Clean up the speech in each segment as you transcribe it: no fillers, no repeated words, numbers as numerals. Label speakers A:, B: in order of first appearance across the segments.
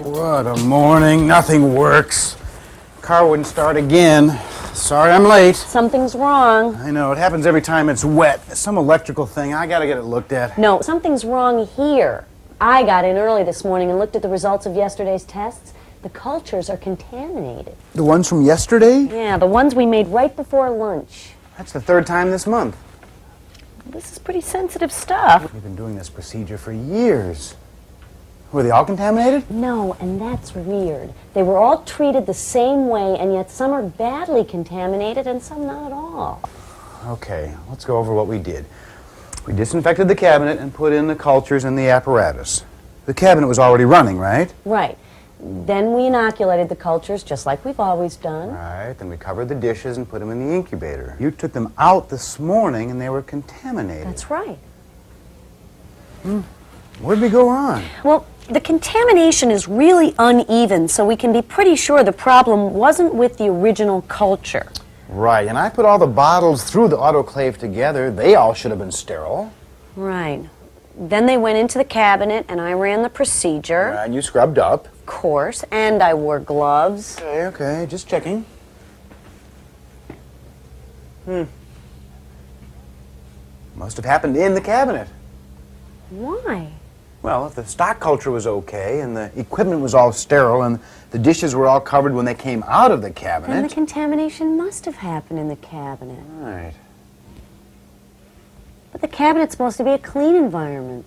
A: What a morning. Nothing works. Car wouldn't start again. Sorry I'm late.
B: Something's wrong.
A: I know, it happens every time it's wet. It's some electrical thing. I gotta get it looked at.
B: No, something's wrong here. I got in early this morning and looked at the results of yesterday's tests. The cultures are contaminated.
A: The ones from yesterday?
B: Yeah, the ones we made right before lunch.
A: That's the third time this month.
B: This is pretty sensitive stuff.
A: We've been doing this procedure for years. Were they all contaminated?
B: No, and that's weird. They were all treated the same way, and yet some are badly contaminated and some not at all.
A: Okay, let's go over what we did. We disinfected the cabinet and put in the cultures and the apparatus. The cabinet was already running, right?
B: Right. Then we inoculated the cultures just like we've always done.
A: Right, then we covered the dishes and put them in the incubator. You took them out this morning and they were contaminated.
B: That's right.
A: Where did we go wrong?
B: Well, the contamination is really uneven, so we can be pretty sure the problem wasn't with the original culture.
A: Right, and I put all the bottles through the autoclave together. They all should have been sterile.
B: Right. Then they went into the cabinet, and I ran the procedure.
A: Right, and you scrubbed up.
B: Of course, and I wore gloves.
A: Okay, just checking. Must have happened in the cabinet.
B: Why?
A: Well, if the stock culture was okay, and the equipment was all sterile, and the dishes were all covered when they came out of the cabinet...
B: Then the contamination must have happened in the cabinet.
A: Right.
B: But the cabinet's supposed to be a clean environment.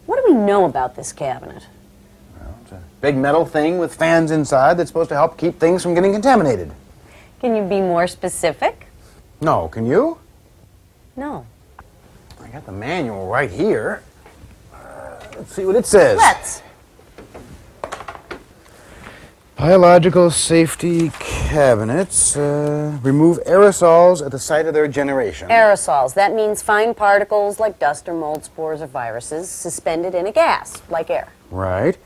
B: What do we know about this cabinet?
A: Well, it's a big metal thing with fans inside that's supposed to help keep things from getting contaminated.
B: Can you be more specific?
A: No, can you?
B: No.
A: I got the manual right here. Let's see what it says.
B: Let's.
A: Biological safety cabinets remove aerosols at the site of their generation.
B: Aerosols. That means fine particles like dust or mold spores or viruses suspended in a gas, like air.
A: Right.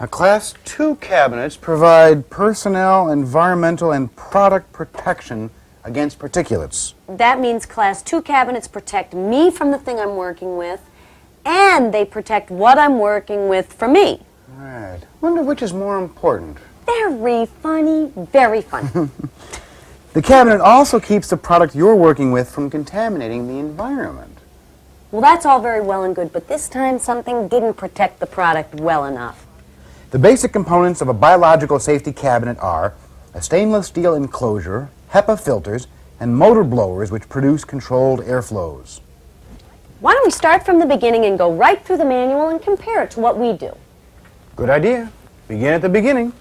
A: Now, Class 2 cabinets provide personnel, environmental, and product protection against particulates.
B: That means Class 2 cabinets protect me from the thing I'm working with, and they protect what I'm working with from me.
A: Right. Wonder which is more important.
B: Very funny, very funny.
A: The cabinet also keeps the product you're working with from contaminating the environment.
B: Well, that's all very well and good, but this time something didn't protect the product well enough.
A: The basic components of a biological safety cabinet are a stainless steel enclosure, HEPA filters, and motor blowers which produce controlled airflows.
B: Why don't we start from the beginning and go right through the manual and compare it to what we do?
A: Good idea. Begin at the beginning.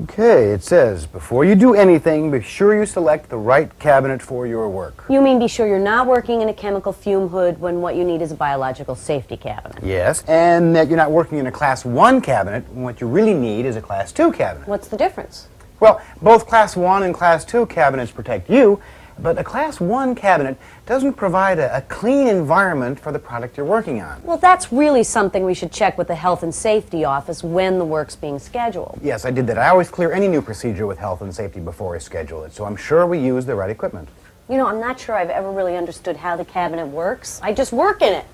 A: Okay, it says, before you do anything, be sure you select the right cabinet for your work.
B: You mean be sure you're not working in a chemical fume hood when what you need is a biological safety cabinet?
A: Yes, and that you're not working in a Class 1 cabinet when what you really need is a Class 2 cabinet.
B: What's the difference?
A: Well, both Class 1 and Class 2 cabinets protect you, but a Class 1 cabinet doesn't provide a clean environment for the product you're working on.
B: Well, that's really something we should check with the Health and Safety Office when the work's being scheduled.
A: Yes, I did that. I always clear any new procedure with health and safety before I schedule it, so I'm sure we use the right equipment.
B: You know, I'm not sure I've ever really understood how the cabinet works. I just work in it.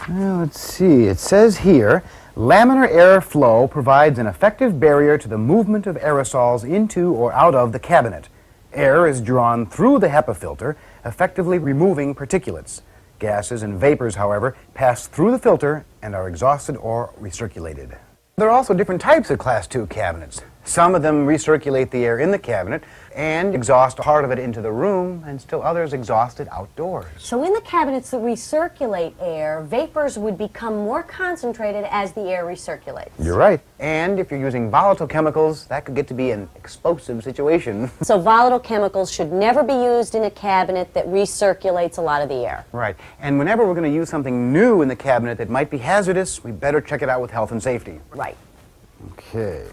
A: Well, let's see. It says here, laminar airflow provides an effective barrier to the movement of aerosols into or out of the cabinet. Air is drawn through the HEPA filter, effectively removing particulates. Gases and vapors, however, pass through the filter and are exhausted or recirculated. There are also different types of Class 2 cabinets. Some of them recirculate the air in the cabinet and exhaust part of it into the room, and still others exhaust it outdoors.
B: So in the cabinets that recirculate air, vapors would become more concentrated as the air recirculates.
A: You're right. And if you're using volatile chemicals, that could get to be an explosive situation.
B: So volatile chemicals should never be used in a cabinet that recirculates a lot of the air.
A: Right. And whenever we're going to use something new in the cabinet that might be hazardous, we better check it out with health and safety.
B: Right.
A: Okay.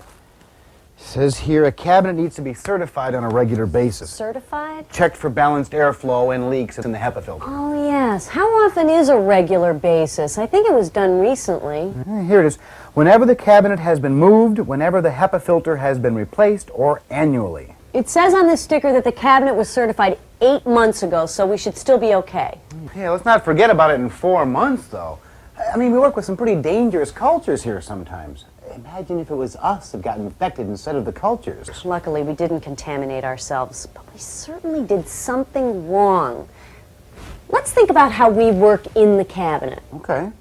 A: Says here a cabinet needs to be certified on a regular basis.
B: Certified?
A: Checked for balanced airflow and leaks in the HEPA filter.
B: Oh, yes. How often is a regular basis? I think it was done recently.
A: Here it is. Whenever the cabinet has been moved, whenever the HEPA filter has been replaced, or annually.
B: It says on this sticker that the cabinet was certified 8 months ago, so we should still be okay.
A: Yeah, let's not forget about it in 4 months, though. I mean, we work with some pretty dangerous cultures here sometimes. Imagine if it was us that got infected instead of the cultures.
B: Luckily, we didn't contaminate ourselves, but we certainly did something wrong. Let's think about how we work in the cabinet.
A: Okay.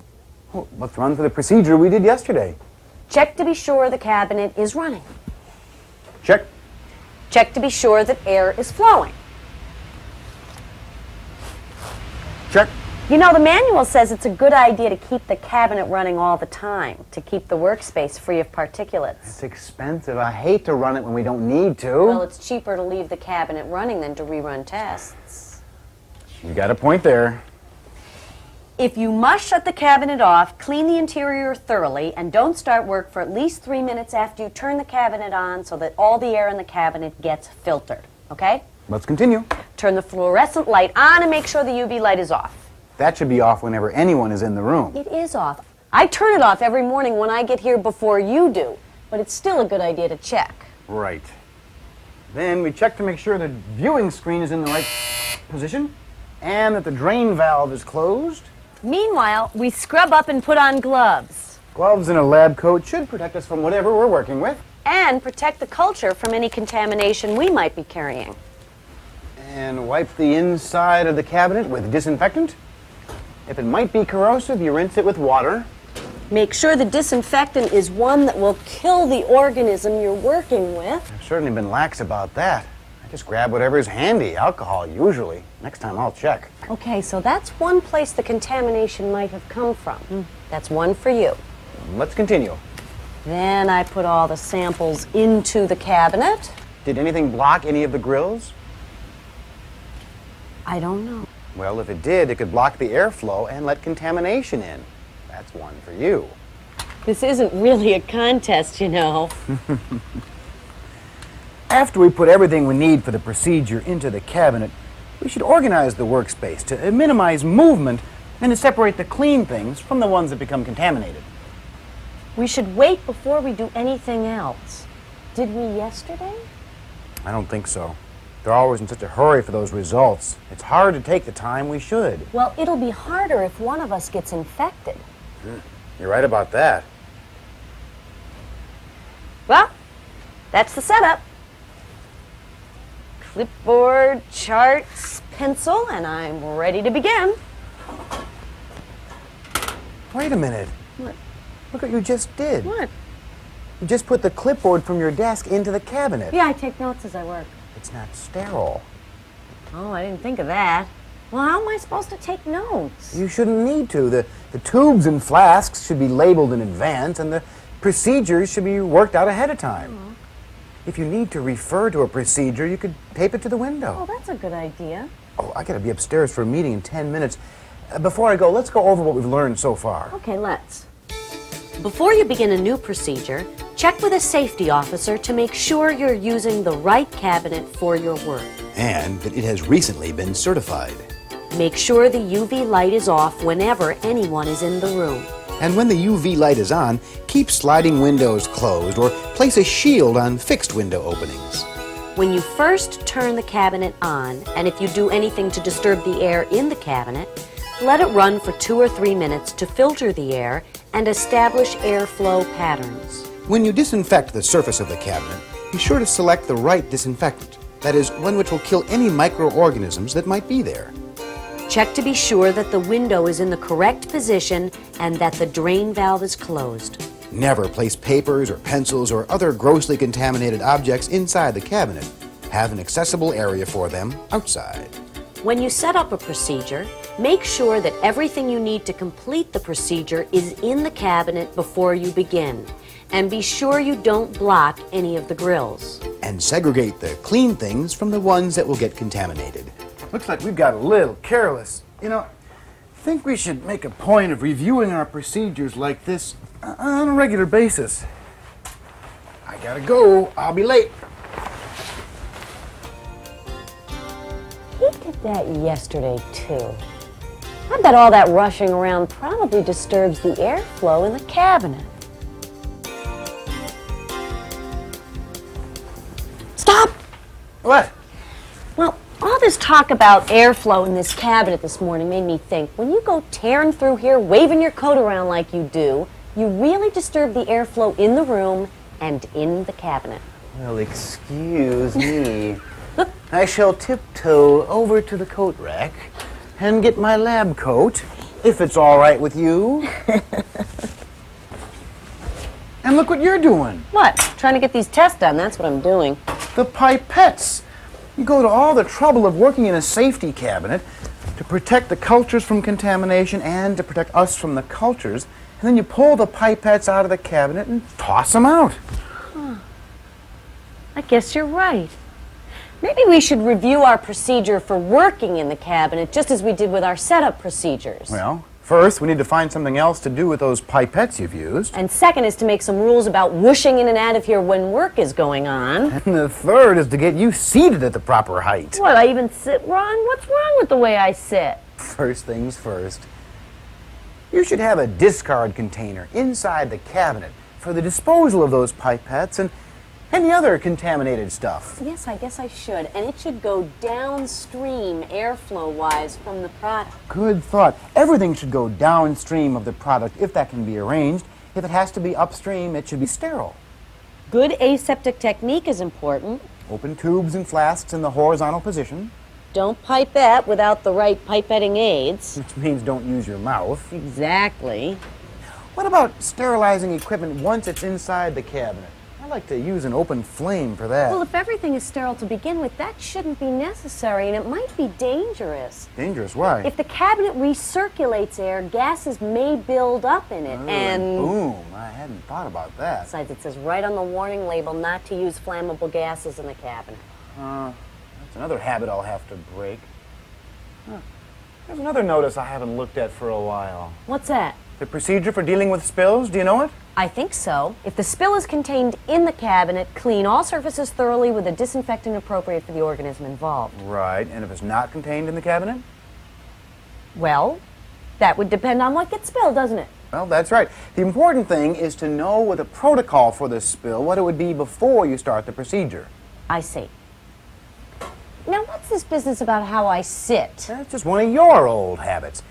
A: Well, let's run through the procedure we did yesterday.
B: Check to be sure the cabinet is running.
A: Check.
B: Check to be sure that air is flowing.
A: Check.
B: You know, the manual says it's a good idea to keep the cabinet running all the time, to keep the workspace free of particulates.
A: It's expensive. I hate to run it when we don't need to.
B: Well, it's cheaper to leave the cabinet running than to rerun tests.
A: You got a point there.
B: If you must shut the cabinet off, clean the interior thoroughly, and don't start work for at least 3 minutes after you turn the cabinet on so that all the air in the cabinet gets filtered, okay?
A: Let's continue.
B: Turn the fluorescent light on and make sure the UV light is off.
A: That should be off whenever anyone is in the room.
B: It is off. I turn it off every morning when I get here before you do, but it's still a good idea to check.
A: Right. Then we check to make sure the viewing screen is in the right position and that the drain valve is closed.
B: Meanwhile, we scrub up and put on gloves.
A: Gloves and a lab coat should protect us from whatever we're working with.
B: And protect the culture from any contamination we might be carrying.
A: And wipe the inside of the cabinet with disinfectant. If it might be corrosive, you rinse it with water.
B: Make sure the disinfectant is one that will kill the organism you're working with.
A: I've certainly been lax about that. I just grab whatever's handy, alcohol usually. Next time I'll check.
B: Okay, so that's one place the contamination might have come from. That's one for you.
A: Let's continue.
B: Then I put all the samples into the cabinet.
A: Did anything block any of the grills?
B: I don't know.
A: Well, if it did, it could block the airflow and let contamination in. That's one for you.
B: This isn't really a contest, you know.
A: After we put everything we need for the procedure into the cabinet, we should organize the workspace to minimize movement and to separate the clean things from the ones that become contaminated.
B: We should wait before we do anything else. Did we yesterday?
A: I don't think so. They're always in such a hurry for those results. It's hard to take the time we should.
B: Well, it'll be harder if one of us gets infected.
A: You're right about that.
B: Well, that's the setup. Clipboard, charts, pencil, and I'm ready to begin.
A: Wait a minute.
B: What?
A: Look what you just did.
B: What?
A: You just put the clipboard from your desk into the cabinet.
B: Yeah, I take notes as I work.
A: It's not sterile.
B: Oh, I didn't think of that. Well, how am I supposed to take notes?
A: You shouldn't need to. The tubes and flasks should be labeled in advance, and the procedures should be worked out ahead of time. If you need to refer to a procedure, you could tape it to the window.
B: Oh, that's a good idea.
A: Oh, I gotta be upstairs for a meeting in 10 minutes. Before I go, let's go over what we've learned so far.
B: Okay, let's. Before you begin a new procedure, check with a safety officer to make sure you're using the right cabinet for your work.
C: And that it has recently been certified.
B: Make sure the UV light is off whenever anyone is in the room.
C: And when the UV light is on, keep sliding windows closed or place a shield on fixed window openings.
B: When you first turn the cabinet on, and if you do anything to disturb the air in the cabinet, let it run for 2 or 3 minutes to filter the air and establish airflow patterns.
C: When you disinfect the surface of the cabinet, be sure to select the right disinfectant. That is, one which will kill any microorganisms that might be there.
B: Check to be sure that the window is in the correct position and that the drain valve is closed.
C: Never place papers or pencils or other grossly contaminated objects inside the cabinet. Have an accessible area for them outside.
B: When you set up a procedure, make sure that everything you need to complete the procedure is in the cabinet before you begin. And be sure you don't block any of the grills.
C: And segregate the clean things from the ones that will get contaminated.
A: Looks like we've got a little careless. You know, I think we should make a point of reviewing our procedures like this on a regular basis. I gotta go. I'll be late.
B: He did that yesterday, too. I bet all that rushing around probably disturbs the airflow in the cabinet. Stop!
A: What?
B: Well, all All this talk about airflow in this cabinet this morning made me think, when you go tearing through here, waving your coat around like you do, you really disturb the airflow in the room and in the cabinet.
A: Well, excuse me. I shall tiptoe over to the coat rack and get my lab coat, if it's all right with you. And look what you're doing.
B: What? Trying to get these tests done, that's what I'm doing.
A: The pipettes. You go to all the trouble of working in a safety cabinet to protect the cultures from contamination and to protect us from the cultures, and then you pull the pipettes out of the cabinet and toss them out.
B: I guess you're right. Maybe we should review our procedure for working in the cabinet just as we did with our setup procedures.
A: Well, first we need to find something else to do with those pipettes you've used.
B: And second is to make some rules about whooshing in and out of here when work is going on.
A: And the third is to get you seated at the proper height.
B: What, I even sit wrong? What's wrong with the way I sit?
A: First things first. You should have a discard container inside the cabinet for the disposal of those pipettes and any other contaminated stuff.
B: Yes, I guess I should. And it should go downstream, airflow-wise, from the product.
A: Good thought. Everything should go downstream of the product if that can be arranged. If it has to be upstream, it should be sterile.
B: Good aseptic technique is important.
A: Open tubes and flasks in the horizontal position,
B: Don't pipette without the right pipetting aids.
A: which means don't use your mouth.
B: Exactly.
A: What about sterilizing equipment once it's inside the cabinet? I like to use an open flame for that.
B: Well, if everything is sterile to begin with, that shouldn't be necessary, and it might be dangerous.
A: Dangerous? Why?
B: If the cabinet recirculates air, gases may build up in it, and...
A: Boom. I hadn't thought about that.
B: Besides, it says right on the warning label not to use flammable gases in the cabinet.
A: That's another habit I'll have to break. There's another notice I haven't looked at for a while.
B: What's that?
A: The procedure for dealing with spills, do you know it?
B: I think so. If the spill is contained in the cabinet, clean all surfaces thoroughly with a disinfectant appropriate for the organism involved.
A: Right, and if it's not contained in the cabinet?
B: Well, that would depend on what gets spilled, doesn't it?
A: Well, that's right. The important thing is to know with a protocol for this spill what it would be before you start the procedure.
B: I see. Now, what's this business about how I sit?
A: That's just one of your old habits.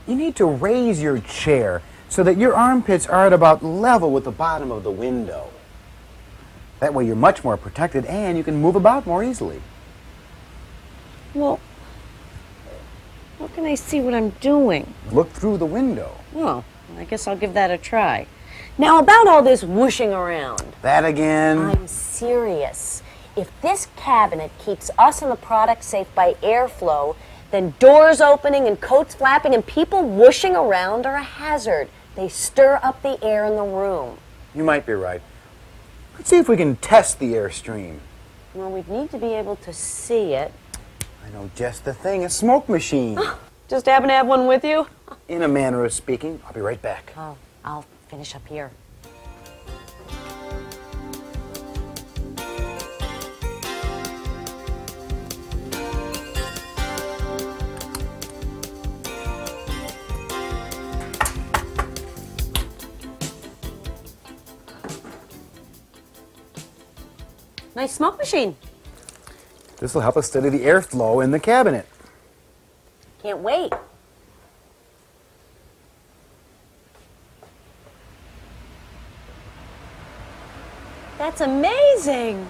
A: You need to raise your chair so that your armpits are at about level with the bottom of the window. That way you're much more protected and you can move about more easily.
B: Well, how can I see what I'm doing?
A: Look through the window.
B: Well, I guess I'll give that a try. Now, about all this whooshing around.
A: That again.
B: I'm serious. If this cabinet keeps us and the product safe by airflow, then doors opening and coats flapping and people whooshing around are a hazard. They stir up the air in the room.
A: You might be right. Let's see if we can test the airstream.
B: Well, we'd need to be able to see it.
A: I know just the thing, a smoke machine.
B: Just happen to have one with you?
A: In a manner of speaking. I'll be right back.
B: Oh, I'll finish up here. Nice smoke machine.
A: This will help us study the airflow in the cabinet.
B: Can't wait. That's amazing.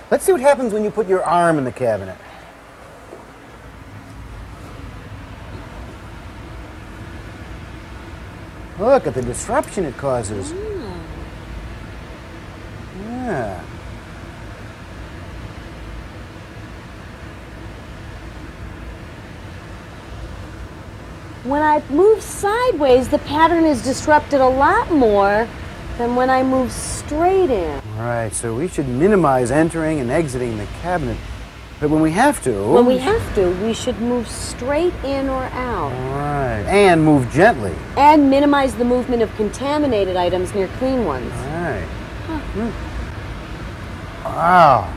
A: Let's see what happens when you put your arm in the cabinet. Look at the disruption it causes. Yeah.
B: When I move sideways, the pattern is disrupted a lot more than when I move straight in.
A: Right, so we should minimize entering and exiting the cabinet. But when we have to...
B: When we have to, we should move straight in or out.
A: Right, and move gently.
B: And minimize the movement of contaminated items near clean ones.
A: Right. Wow.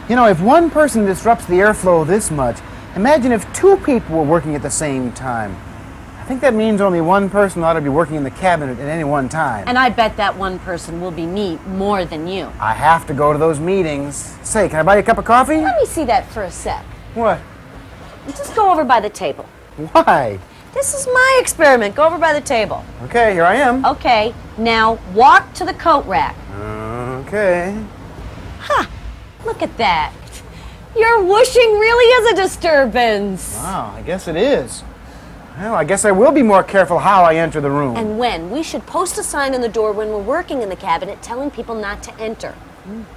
A: You know, if one person disrupts the airflow this much, imagine if two people were working at the same time. I think that means only one person ought to be working in the cabinet at any one time.
B: And I bet that one person will be me more than you.
A: I have to go to those meetings. Say, can I buy you a cup of coffee?
B: Let me see that for a sec.
A: What?
B: Just go over by the table.
A: Why?
B: This is my experiment. Go over by the table.
A: Okay, here I am.
B: Okay, now walk to the coat rack.
A: Okay.
B: Ha! Look at that. Your whooshing really is a disturbance.
A: Wow, I guess it is. Well, I guess I will be more careful how I enter the room.
B: And when? We should post a sign on the door when we're working in the cabinet telling people not to enter.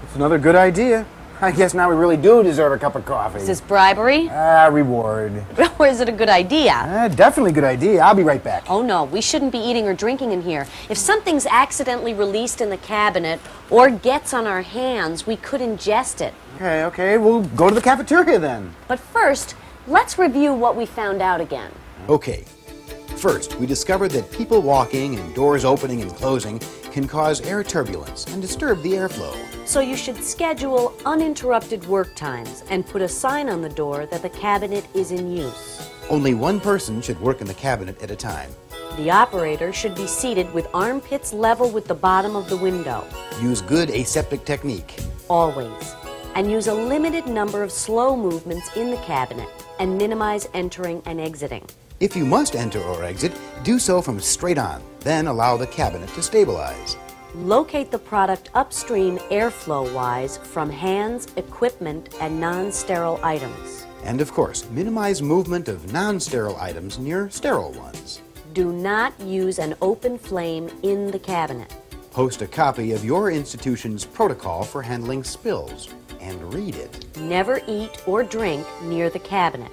A: It's another good idea. I guess now we really do deserve a cup of coffee.
B: Is this bribery?
A: Reward.
B: Or is it a good idea?
A: Definitely a good idea. I'll be right back.
B: Oh no, we shouldn't be eating or drinking in here. If something's accidentally released in the cabinet or gets on our hands, we could ingest it.
A: Okay, we'll go to the cafeteria then.
B: But first, let's review what we found out again.
C: Okay. First, we discovered that people walking and doors opening and closing can cause air turbulence and disturb the airflow.
B: So you should schedule uninterrupted work times and put a sign on the door that the cabinet is in use.
C: Only one person should work in the cabinet at a time.
B: The operator should be seated with armpits level with the bottom of the window.
C: Use good aseptic technique.
B: Always. And use a limited number of slow movements in the cabinet and minimize entering and exiting.
C: If you must enter or exit, do so from straight on, then allow the cabinet to stabilize.
B: Locate the product upstream airflow-wise from hands, equipment, and non-sterile items.
C: And of course, minimize movement of non-sterile items near sterile ones.
B: Do not use an open flame in the cabinet.
C: Post a copy of your institution's protocol for handling spills and read it.
B: Never eat or drink near the cabinet.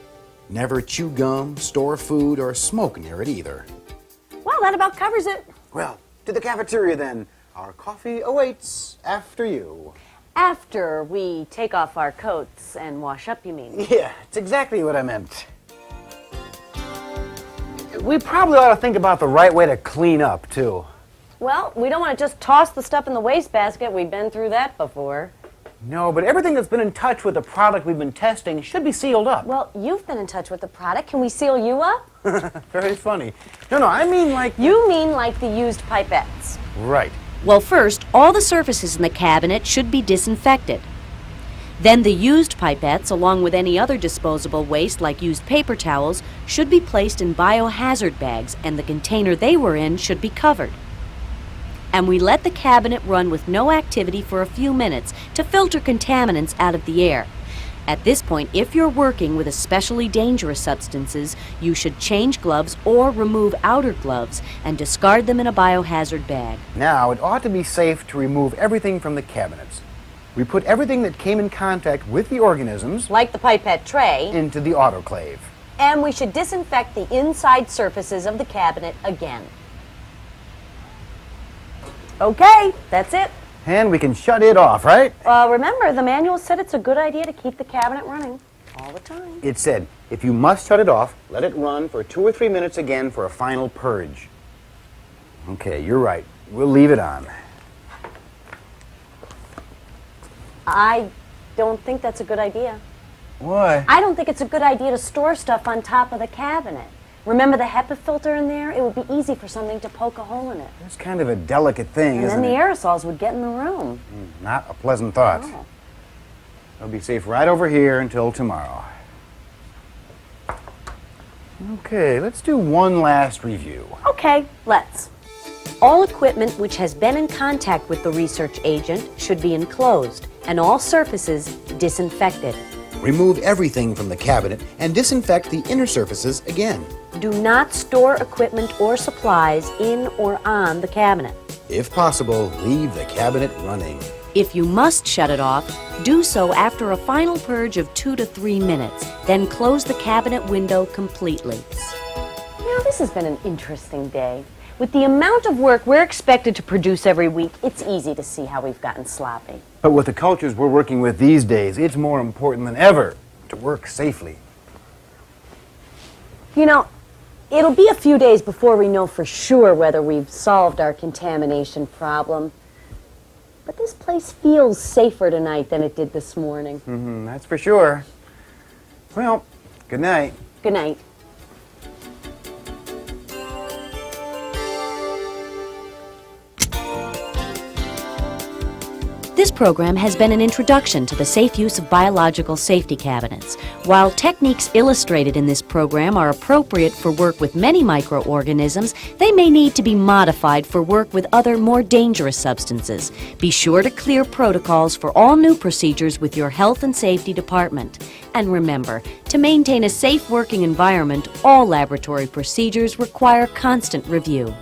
C: Never chew gum, store food, or smoke near it either.
B: Well, that about covers it.
A: Well, to the cafeteria then. Our coffee awaits after you.
B: After we take off our coats and wash up, you mean?
A: Yeah, it's exactly what I meant. We probably ought to think about the right way to clean up, too.
B: Well, we don't want to just toss the stuff in the wastebasket. We've been through that before.
A: No, but everything that's been in touch with the product we've been testing should be sealed up.
B: Well, you've been in touch with the product. Can we seal you up?
A: Very funny. No, I mean like...
B: You mean like the used pipettes.
A: Right.
B: Well, first, all the surfaces in the cabinet should be disinfected. Then the used pipettes, along with any other disposable waste like used paper towels, should be placed in biohazard bags, and the container they were in should be covered. And we let the cabinet run with no activity for a few minutes to filter contaminants out of the air. At this point, if you're working with especially dangerous substances, you should change gloves or remove outer gloves and discard them in a biohazard bag.
A: Now, it ought to be safe to remove everything from the cabinets. We put everything that came in contact with the organisms,
B: Like the pipette tray.
A: into the autoclave.
B: And we should disinfect the inside surfaces of the cabinet again. Okay, that's it.
A: And we can shut it off, right?
B: Remember, the manual said it's a good idea to keep the cabinet running all the time.
A: It said, if you must shut it off, let it run for 2 or 3 minutes again for a final purge. Okay, you're right. We'll leave it on.
B: I don't think that's a good idea.
A: Why?
B: I don't think it's a good idea to store stuff on top of the cabinet. Remember the HEPA filter in there? It would be easy for something to poke a hole in it.
A: It's kind of a delicate thing,
B: And
A: isn't
B: then the
A: it?
B: aerosols would get in the room.
A: Not a pleasant thought.
B: Oh.
A: It'll be safe right over here until tomorrow. Okay, let's do one last review.
B: Okay, let's. All equipment which has been in contact with the research agent should be enclosed, and all surfaces disinfected.
C: Remove everything from the cabinet and disinfect the inner surfaces again.
B: Do not store equipment or supplies in or on the cabinet.
C: If possible, leave the cabinet running.
B: If you must shut it off, do so after a final purge of 2 to 3 minutes, then close the cabinet window completely. Now, this has been an interesting day. With the amount of work we're expected to produce every week, it's easy to see how we've gotten sloppy.
A: But with the cultures we're working with these days, it's more important than ever to work safely.
B: You know, it'll be a few days before we know for sure whether we've solved our contamination problem. But this place feels safer tonight than it did this morning.
A: That's for sure. Well, good night.
B: Good night. This program has been an introduction to the safe use of biological safety cabinets. While techniques illustrated in this program are appropriate for work with many microorganisms, they may need to be modified for work with other more dangerous substances. Be sure to clear protocols for all new procedures with your health and safety department. And remember, to maintain a safe working environment, all laboratory procedures require constant review.